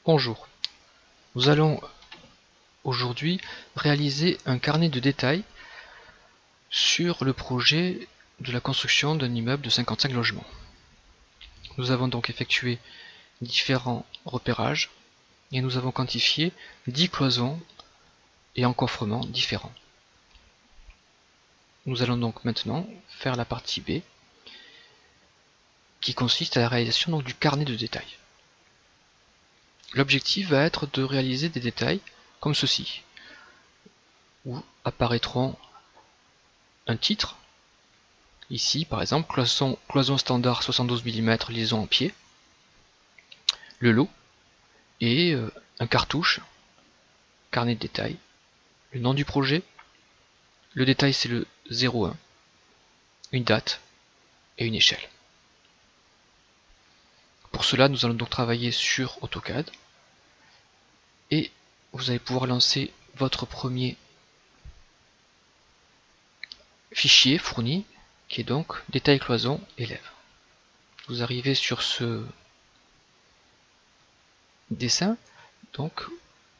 Bonjour, nous allons aujourd'hui réaliser un carnet de détails sur le projet de la construction d'un immeuble de 55 logements. Nous avons donc effectué différents repérages et nous avons quantifié 10 cloisons et encoffrements différents. Nous allons donc maintenant faire la partie B qui consiste à la réalisation du carnet de détails. L'objectif va être de réaliser des détails comme ceci, où apparaîtront un titre, ici par exemple cloison standard 72 mm liaison en pied, le lot et un cartouche, carnet de détails, le nom du projet, le détail c'est le 01, une date et une échelle. Pour cela nous allons donc travailler sur AutoCAD et vous allez pouvoir lancer votre premier fichier fourni qui est donc détail cloison élève. Vous arrivez sur ce dessin donc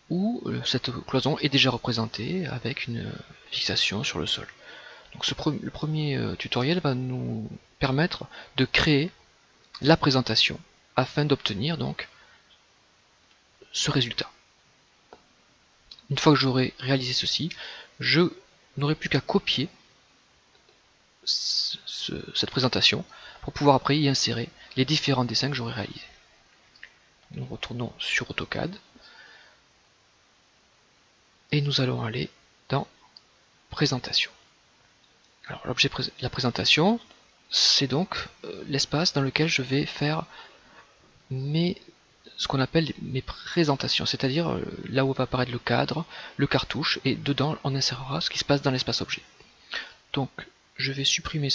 où cette cloison est déjà représentée avec une fixation sur le sol. Donc le premier tutoriel va nous permettre de créer la présentation afin d'obtenir donc ce résultat. Une fois que j'aurai réalisé ceci, je n'aurai plus qu'à copier cette présentation pour pouvoir après y insérer les différents dessins que j'aurai réalisés. Nous retournons sur AutoCAD et nous allons aller dans présentation. Alors l'objet la présentation, c'est donc l'espace dans lequel je vais faire ce qu'on appelle mes présentations, c'est-à-dire là où va apparaître le cadre, le cartouche, et dedans on insérera ce qui se passe dans l'espace objet. Donc je vais supprimer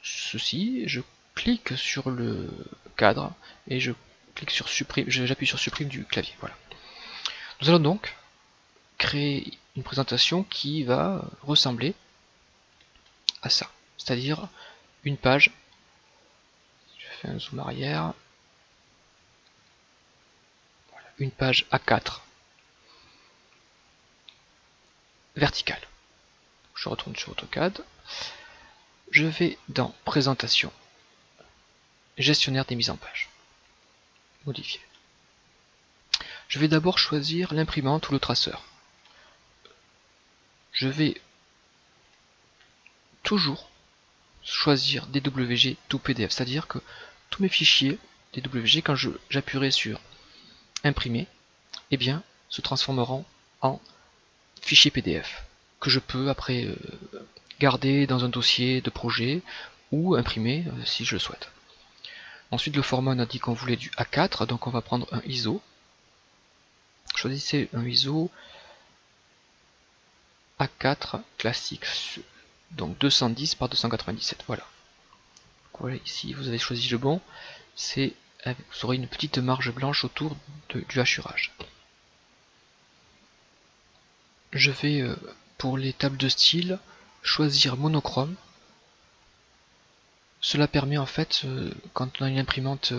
ceci, je clique sur le cadre et je clique sur supprime, j'appuie sur supprime du clavier. Voilà. Nous allons donc créer une présentation qui va ressembler à ça, c'est-à-dire une page. Je fais un zoom arrière. Voilà, une page A4 verticale. Je retourne sur AutoCAD. Je vais dans présentation, gestionnaire des mises en page, modifier. Je vais d'abord choisir l'imprimante ou le traceur. Je vais toujours choisir DWG to PDF, c'est-à-dire que tous mes fichiers DWG, quand j'appuierai sur imprimer, eh bien, se transformeront en fichiers PDF que je peux après garder dans un dossier de projet ou imprimer si je le souhaite. Ensuite, le format, on a dit qu'on voulait du A4, donc on va prendre un ISO. Choisissez un ISO A4 classique, donc 210 par 297. Voilà. Voilà, ici vous avez choisi le bon. Vous aurez une petite marge blanche autour du hachurage. Je vais pour les tables de style choisir monochrome. Cela permet en fait, quand on a une imprimante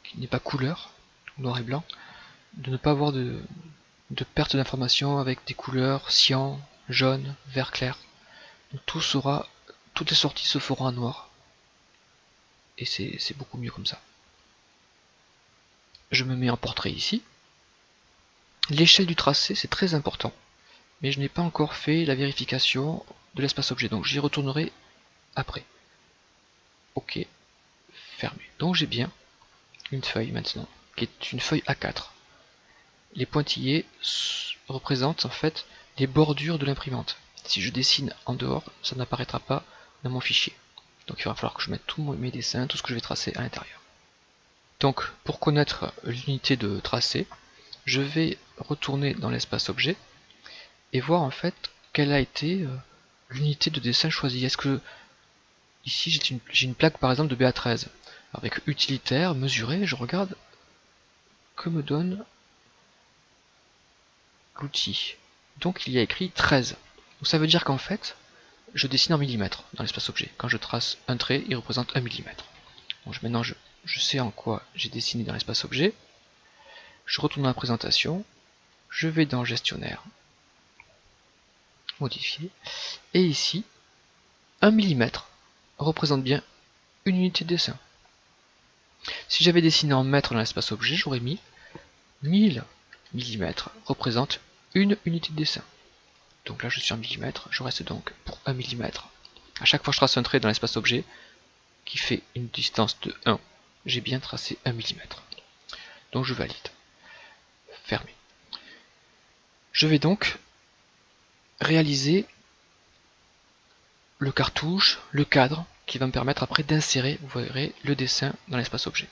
qui n'est pas couleur, noir et blanc, de ne pas avoir de perte d'information avec des couleurs cyan, jaune, vert clair. Donc toutes les sorties se feront en noir. Et c'est beaucoup mieux comme ça. Je me mets en portrait ici. L'échelle du tracé, c'est très important. Mais je n'ai pas encore fait la vérification de l'espace objet, donc j'y retournerai après. Ok, fermé. Donc j'ai bien une feuille maintenant, qui est une feuille A4. Les pointillés représentent en fait les bordures de l'imprimante. Si je dessine en dehors, ça n'apparaîtra pas dans mon fichier. Donc il va falloir que je mette tous mes dessins, tout ce que je vais tracer à l'intérieur. Donc pour connaître l'unité de tracé, je vais retourner dans l'espace objet et voir en fait quelle a été l'unité de dessin choisie. Est-ce que ici j'ai une plaque par exemple de BA13 avec utilitaire, mesuré, je regarde que me donne l'outil. Donc il y a écrit 13. Donc ça veut dire qu'en fait je dessine en millimètres dans l'espace objet. Quand je trace un trait, il représente 1 mm. Donc maintenant je sais en quoi j'ai dessiné dans l'espace objet. Je retourne dans la présentation, je vais dans gestionnaire, modifier, et ici, 1 mm représente bien une unité de dessin. Si j'avais dessiné en mètres dans l'espace objet, j'aurais mis 1000 mm représente une unité de dessin. Donc là je suis en millimètres, je reste donc pour 1 mm. À chaque fois que je trace un trait dans l'espace objet qui fait une distance de 1, j'ai bien tracé 1 mm. Donc je valide. Fermé. Je vais donc réaliser le cartouche, le cadre, qui va me permettre après d'insérer, vous verrez, le dessin dans l'espace objet.